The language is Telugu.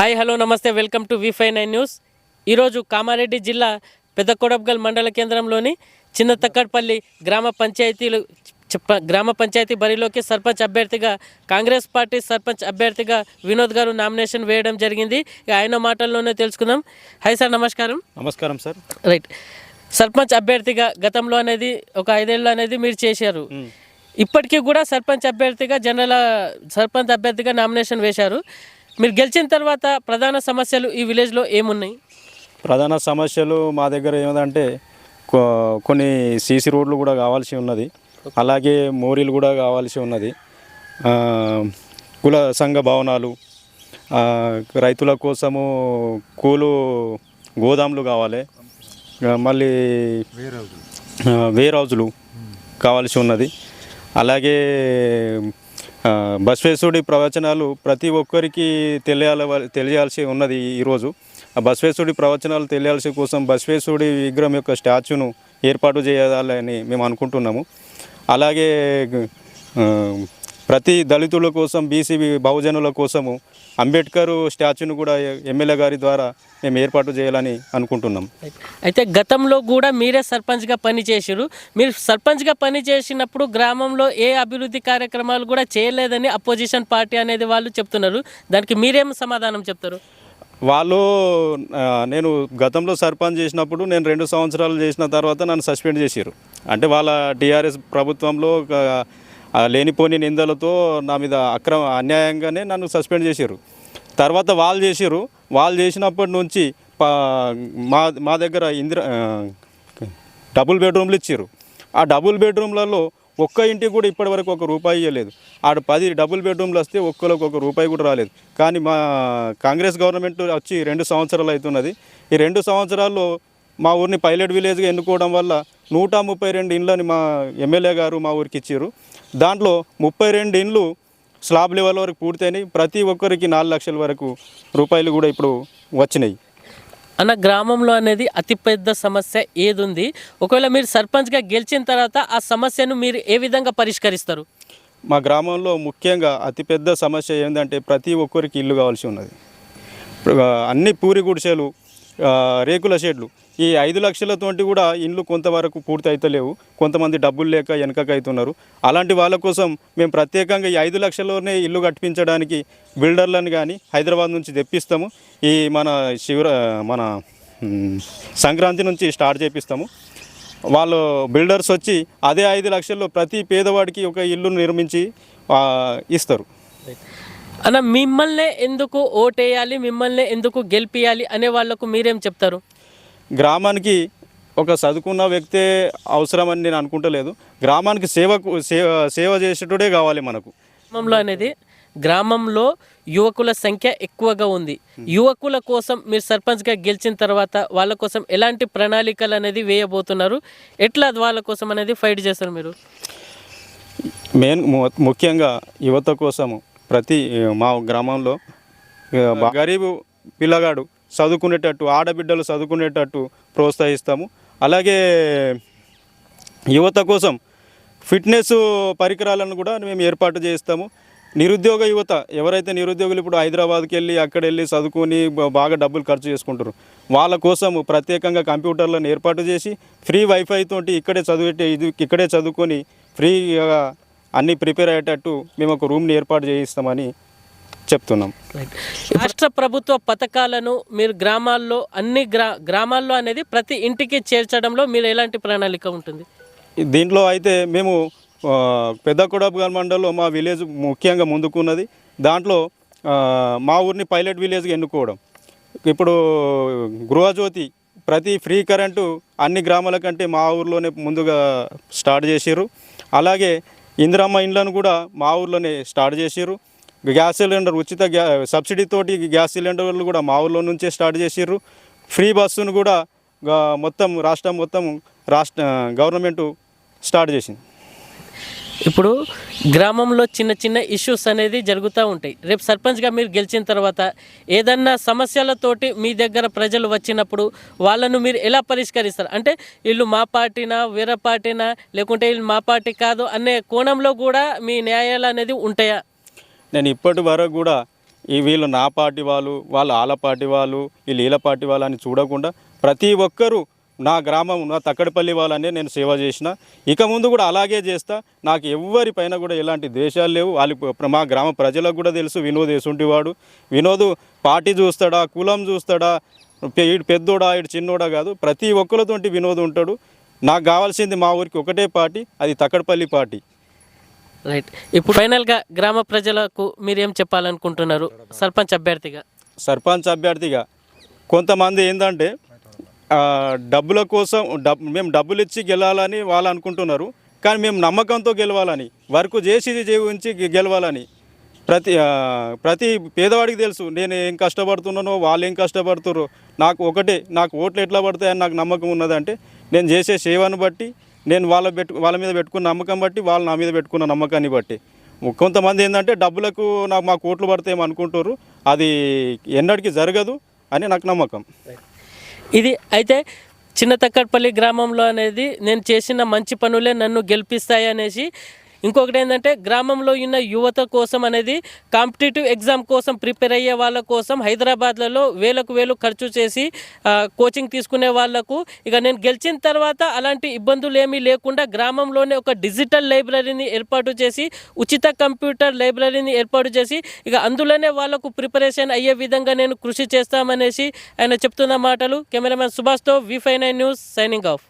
హాయ్ హలో నమస్తే వెల్కమ్ టు V59 న్యూస్. ఈరోజు కామారెడ్డి జిల్లా పెద్దకొడబ్గల్ మండల కేంద్రంలోని చిన్న తక్కడపల్లి గ్రామ పంచాయతీ బరిలోకి సర్పంచ్ అభ్యర్థిగా కాంగ్రెస్ పార్టీ సర్పంచ్ అభ్యర్థిగా వినోద్ గారు నామినేషన్ వేయడం జరిగింది. ఆయన మాటల్లోనే తెలుసుకుందాం. హాయ్ సార్, నమస్కారం. నమస్కారం సార్. రైట్, సర్పంచ్ అభ్యర్థిగా గతంలో అనేది ఒక 5 ఏళ్ళు అనేది మీరు చేశారు. ఇప్పటికీ కూడా సర్పంచ్ అభ్యర్థిగా నామినేషన్ వేశారు. మీరు గెలిచిన తర్వాత ప్రధాన సమస్యలు ఈ విలేజ్లో ఏమున్నాయి? ప్రధాన సమస్యలు మా దగ్గర ఏమిటంటే కొన్ని సీసీ రోడ్లు కూడా కావాల్సి ఉన్నది, అలాగే మోరీలు కూడా కావాల్సి ఉన్నది, కుల సంఘ భవనాలు, రైతుల కోసము కూలు గోదాములు కావాలి, మళ్ళీ వేర్ హౌజులు కావాల్సి ఉన్నది. అలాగే బసవేశ్వరుడి ప్రవచనాలు ప్రతి ఒక్కరికి తెలియాల్సి ఉన్నది. ఈరోజు ఆ బసవేశ్వరుడి ప్రవచనాలు తెలియాల్సి కోసం బసవేశ్వరుడి విగ్రహం యొక్క స్టాచ్యూను ఏర్పాటు చేయాలని మేము అనుకుంటున్నాము. అలాగే ప్రతి దళితుల కోసం, బీసీ బహుజనుల కోసము అంబేద్కర్ స్టాచ్యూను కూడా ఎమ్మెల్యే గారి ద్వారా మేము ఏర్పాటు చేయాలని అనుకుంటున్నాం. అయితే గతంలో కూడా మీరే సర్పంచ్గా పనిచేసారు. మీరు సర్పంచ్గా పనిచేసినప్పుడు గ్రామంలో ఏ అభివృద్ధి కార్యక్రమాలు కూడా చేయలేదని అపోజిషన్ పార్టీ అనేది వాళ్ళు చెప్తున్నారు. దానికి మీరేం సమాధానం చెప్తారు? వాళ్ళు నేను గతంలో సర్పంచ్ చేసినప్పుడు నేను 2 సంవత్సరాలు చేసిన తర్వాత నన్ను సస్పెండ్ చేశారు. అంటే వాళ్ళ టీఆర్ఎస్ ప్రభుత్వంలో లేనిపోని నిందలతో నా మీద అన్యాయంగానే నన్ను సస్పెండ్ చేశారు. తర్వాత వాళ్ళు చేసినప్పటి నుంచి మా దగ్గర డబుల్ బెడ్రూమ్లు ఇచ్చారు. ఆ డబుల్ బెడ్రూమ్లలో ఒక్క ఇంటికి కూడా ఇప్పటివరకు ₹1 ఇవ్వలేదు. 10 డబుల్ బెడ్రూమ్లు వస్తే ఒక్కరికి ₹1 కూడా రాలేదు. కానీ మా కాంగ్రెస్ గవర్నమెంట్ వచ్చి 2 సంవత్సరాలు అవుతున్నది. ఈ 2 సంవత్సరాల్లో మా ఊరిని పైలట్ విలేజ్గా ఎన్నుకోవడం వల్ల 132 ఇండ్లని మా ఎమ్మెల్యే గారు మా ఊరికి ఇచ్చారు. దాంట్లో 32 ఇండ్లు స్లాబ్ లెవెల్ వరకు పూర్తయినాయి. ప్రతి ఒక్కరికి 4 లక్షల వరకు రూపాయలు కూడా ఇప్పుడు వచ్చినాయి. అన్న, గ్రామంలో అనేది అతిపెద్ద సమస్య ఏది ఉంది? ఒకవేళ మీరు సర్పంచ్గా గెలిచిన తర్వాత ఆ సమస్యను మీరు ఏ విధంగా పరిష్కరిస్తారు? మా గ్రామంలో ముఖ్యంగా అతిపెద్ద సమస్య ఏంటంటే ప్రతి ఒక్కరికి ఇల్లు కావాల్సి ఉన్నది. అన్ని పూరి గుడిసెలు, రేకుల షెడ్లు. ఈ 5 లక్షలతోటి కూడా ఇండ్లు కొంతవరకు పూర్తి అవుతలేవు. కొంతమంది డబ్బులు లేక వెనకకు అవుతున్నారు. అలాంటి వాళ్ళ కోసం మేము ప్రత్యేకంగా ఈ 5 లక్షల్లోనే ఇల్లు కట్టించడానికి బిల్డర్లను కానీ హైదరాబాద్ నుంచి తెప్పిస్తాము. ఈ మన సంక్రాంతి నుంచి స్టార్ట్ చేపిస్తాము. వాళ్ళు బిల్డర్స్ వచ్చి అదే 5 లక్షల్లో ప్రతి పేదవాడికి ఒక ఇల్లు నిర్మించి ఇస్తారు. అన్న, మిమ్మల్ని ఎందుకు ఓటేయాలి, మిమ్మల్ని ఎందుకు గెలిపియాలి అనే వాళ్ళకు మీరేం చెప్తారు? గ్రామానికి ఒక చదువుకున్న వ్యక్తే అవసరమని నేను అనుకుంటలేదు. గ్రామానికి సేవ చేసేటోడే కావాలి మనకు. గ్రామంలో యువకుల సంఖ్య ఎక్కువగా ఉంది. యువకుల కోసం మీరు సర్పంచ్గా గెలిచిన తర్వాత వాళ్ళ కోసం ఎలాంటి ప్రణాళికలు అనేది వేయబోతున్నారు? ఎట్లా వాళ్ళ కోసం అనేది ఫైట్ చేస్తారు మీరు? ముఖ్యంగా యువత కోసము మా గ్రామంలో గరీబు పిల్లగాడు చదువుకునేటట్టు, ఆడబిడ్డలు చదువుకునేటట్టు ప్రోత్సహిస్తాము. అలాగే యువత కోసం ఫిట్నెస్ పరికరాలను కూడా మేము ఏర్పాటు చేస్తాము. నిరుద్యోగ యువత ఎవరైతే నిరుద్యోగులు ఇప్పుడు హైదరాబాద్కి వెళ్ళి అక్కడ వెళ్ళి చదువుకొని బాగా డబ్బులు ఖర్చు చేసుకుంటారు, వాళ్ళ కోసం ప్రత్యేకంగా కంప్యూటర్లను ఏర్పాటు చేసి ఫ్రీ వైఫై తోటి ఇక్కడే చదువుకొని ఫ్రీగా అన్నీ ప్రిపేర్ అయ్యేటట్టు మేము ఒక రూమ్ని ఏర్పాటు చేయిస్తామని చెప్తున్నాం. రాష్ట్ర ప్రభుత్వ పథకాలను మీరు గ్రామాల్లో అనేది ప్రతి ఇంటికి చేర్చడంలో మీరు ఎలాంటి ప్రణాళిక ఉంటుంది? దీంట్లో అయితే మేము పెద్దకొడబ్గల్ మండలంలో మా విలేజ్ ముఖ్యంగా ముందుకున్నది. దాంట్లో మా ఊరిని పైలట్ విలేజ్గా ఎన్నుకోవడం. ఇప్పుడు గృహజ్యోతి ప్రతి ఫ్రీ కరెంటు అన్ని గ్రామాల కంటే మా ఊర్లోనే ముందుగా స్టార్ట్ చేసారు. అలాగే ఇందిరమ్మ ఇండ్లను కూడా మా ఊర్లోనే స్టార్ట్ చేసారు. గ్యాస్ సిలిండర్ సబ్సిడీతోటి గ్యాస్ సిలిండర్లు కూడా మా ఊర్లో నుంచే స్టార్ట్ చేసారు. ఫ్రీ బస్సును కూడా రాష్ట్రం మొత్తం గవర్నమెంట్ స్టార్ట్ చేసింది. ఇప్పుడు గ్రామంలో చిన్న చిన్న ఇష్యూస్ అనేది జరుగుతూ ఉంటాయి. రేపు సర్పంచ్గా మీరు గెలిచిన తర్వాత ఏదన్నా సమస్యలతోటి మీ దగ్గర ప్రజలు వచ్చినప్పుడు వాళ్ళను మీరు ఎలా పరిష్కరిస్తారు? అంటే వీళ్ళు మా పార్టీనా, వేరే పార్టీనా, లేకుంటే వీళ్ళు మా పార్టీ కాదు అనే కోణంలో కూడా మీ న్యాయాలు అనేది ఉంటాయా? నేను ఇప్పటి వరకు కూడా వీళ్ళు నా పార్టీ వాళ్ళు వాళ్ళ పార్టీ వాళ్ళు వీళ్ళు వీళ్ళ పార్టీ వాళ్ళు అని చూడకుండా ప్రతి ఒక్కరూ నా గ్రామం నా తక్కడపల్లి వాళ్ళనే నేను సేవ చేసిన, ఇక ముందు కూడా అలాగే చేస్తా. నాకు ఎవరిపైన కూడా ఎలాంటి ద్వేషాలు లేవు. వాళ్ళు మా గ్రామ ప్రజలకు కూడా తెలుసు వినోద్ ఎసుంటివాడు. వినోద్ పార్టీ చూస్తాడా, కులం చూస్తాడా, ఈడు పెద్దోడా ఈడు చిన్నోడా కాదు, ప్రతి ఒక్కరితోటి వినోద్ ఉంటాడు. నాకు కావాల్సింది మా ఊరికి ఒకటే పార్టీ, అది తక్కడపల్లి పార్టీ. రైట్. ఇప్పుడు ఫైనల్గా గ్రామ ప్రజలకు మీరు ఏం చెప్పాలనుకుంటున్నారు సర్పంచ్ అభ్యర్థిగా? సర్పంచ్ అభ్యర్థిగా కొంతమంది ఏంటంటే డబ్బుల కోసం మేము డబ్బులు ఇచ్చి గెలవాలని వాళ్ళు అనుకుంటున్నారు, కానీ మేము నమ్మకంతో గెలవాలని, వర్క్ చేసి జీవించి గెలవాలని ప్రతి పేదవాడికి తెలుసు నేను ఏం కష్టపడుతున్నానో, వాళ్ళు ఏం కష్టపడుతారో. నాకు ఒకటే, నాకు ఓట్లు ఎట్లా పడతాయని నాకు నమ్మకం ఉన్నదంటే నేను చేసే సేవను బట్టి, నేను వాళ్ళ మీద పెట్టుకున్న నమ్మకం బట్టి, వాళ్ళు నా మీద పెట్టుకున్న నమ్మకాన్ని బట్టి. కొంతమంది ఏంటంటే డబ్బులకు మాకు ఓట్లు పడతాయేమో అనుకుంటారు, అది ఎన్నటికీ జరగదు అని నాకు నమ్మకం. ఇది అయితే చిన్న తక్కడపల్లి గ్రామంలో అనేది నేను చేసిన మంచి పనులే నన్ను గెలిపిస్తాయి అనేసి. ఇంకొకటి ఏంటంటే గ్రామంలో ఉన్న యువత కోసం అనేది కాంపిటేటివ్ ఎగ్జామ్ కోసం ప్రిపేర్ అయ్యే వాళ్ళ కోసం హైదరాబాద్లలో వేలకు ఖర్చు చేసి కోచింగ్ తీసుకునే వాళ్ళకు ఇక నేను గెలిచిన తర్వాత అలాంటి ఇబ్బందులు ఏమీ లేకుండా గ్రామంలోనే ఒక డిజిటల్ లైబ్రరీని ఏర్పాటు చేసి, ఉచిత కంప్యూటర్ లైబ్రరీని ఏర్పాటు చేసి ఇక అందులోనే వాళ్ళకు ప్రిపరేషన్ అయ్యే విధంగా నేను కృషి చేస్తామనేసి ఆయన చెప్తున్న మాటలు. కెమెరామెన్ సుభాష్తో V59 న్యూస్ సైనింగ్ ఆఫ్.